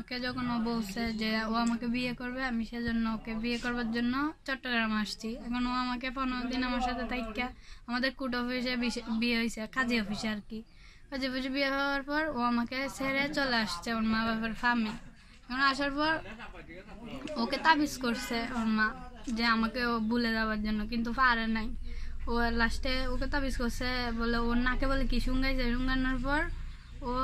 আমাকে যখন ও বলছে যে ও আমাকে বিয়ে করবে, আমি সেজন্য ওকে বিয়ে করবার জন্য চট্টগ্রাম আসছি। এখন ও আমাকে 15 দিন আমার সাথে থাইকা, আমাদের কোর্ট অফিসে বিয়ে হয়েছে, কাজী অফিসে আর কি। কাজী অফিসে বিয়ে হওয়ার পর ও আমাকে ছেড়ে চলে আসছে ওর মা বাবার ফার্মে। এখন আসার পর ওকে তাবিজ করছে ওর মা যে আমাকে ও ভুলে যাওয়ার জন্য, কিন্তু পারে নাই। ও লাস্টে ওকে তাবিজ করছে, বলে ওর নাকে বলে কি শুঙ্গাইছে। শুঙ্গানোর পর ও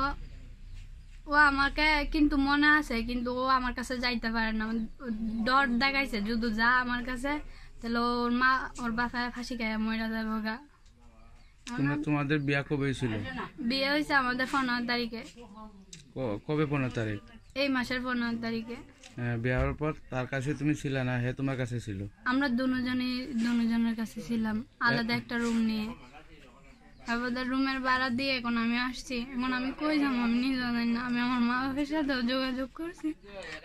ও আমাকে কিন্তু মনে আছে, কিন্তু ও আমার কাছে যাইতে পারে না, ডর দেখাইছে যদি যা আমার কাছে তাহলে ওর মা ওর বাসায় ফাঁসি খাইয়া মরে যাবো গা। তোমাদের বিয়ে কবে হয়েছিল? বিয়ে হয়েছে আমাদের 15 তারিখে। কবে 15 তারিখ? এই মাসের 15 তারিখে। বিয়ে হওয়ার পর তার কাছে তুমি ছিলে না, হে তোমার কাছে ছিল? আমরা দুজনের কাছে ছিলাম, আলাদা একটা রুম নিয়ে। আমাদের রুমের ভাড়া দিয়ে এখন আমি আসছি। এখন আমি কই যাবো আমি নিজে জানি না। আমি আমার মা বাবার সাথেও যোগাযোগ করছি।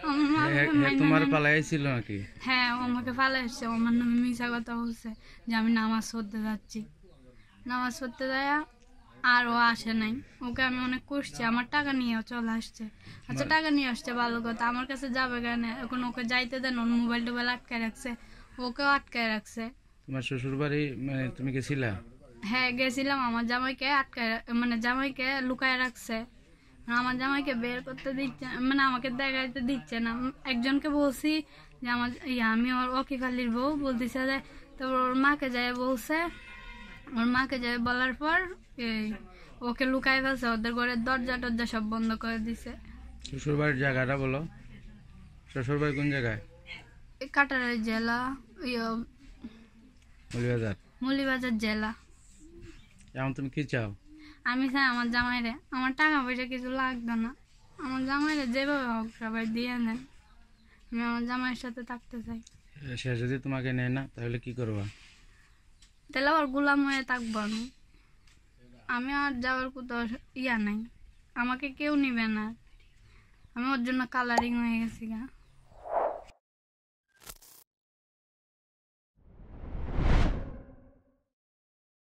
আমার মা বাবা তোমার পালাই ছিল নাকি? হ্যাঁ, ও আমাকে পালাই আসছে। আমার নামে মিশা কথা বলছে যে আমি নামাজ পড়তে যাচ্ছি। নামাজ পড়তে যায় আর ও আসে নাই। ওকে আমি অনেক করছি, আমার টাকা নিয়েও চলে আসছে। আচ্ছা, টাকা নিয়ে আসছে ভালো কথা, আমার কাছে যাবে কেন? এখন ওকে যাইতে দেন, ওর মোবাইল টোবাইল আটকায় রাখছে, ওকেও আটকায় রাখছে। তোমার শ্বশুর বাড়ি মানে তুমি গেছিলা? হ্যাঁ, গেছিলাম। আমার জামাইকে আটকায়, মানে জামাইকে লুকায় রাখছে। আমার জামাইকে বের করতে দিচ্ছে, মানে আমাকে দেখাইতে দিচ্ছে না। একজনকে বলছি যে আমার আমি ওর ওকিফ আলীর বউ, বলতেছে যে তারপর ওর মাকে যায় বলছে। ওর মাকে যায় বলার পর ওকে লুকাই ফেলছে, ওদের ঘরের দরজা টরজা সব বন্ধ করে দিছে। শ্বশুর বাড়ির জায়গাটা বলো, শ্বশুর বাড়ি কোন জায়গায়? কাটারের জেলা, মৌলভীবাজার জেলা। এখন তুমি কি চাও? আমি চাই আমার জামাইরে, আমার টাকা পয়সা কিছু লাগবে না, আমার জামাইরে যেভাবে হোক সবাই দিয়ে নেন। আমি আমার জামাইয়ের সাথে থাকতে চাই। সে যদি তোমাকে নেয় না তাহলে কি করবা? তাহলে আবার গোলাম হয়ে থাকবো আমি। আমি আর যাওয়ার কোথাও নাই, আমাকে কেউ নিবে না। আমি ওর জন্য কালারিং হয়ে গেছি গা।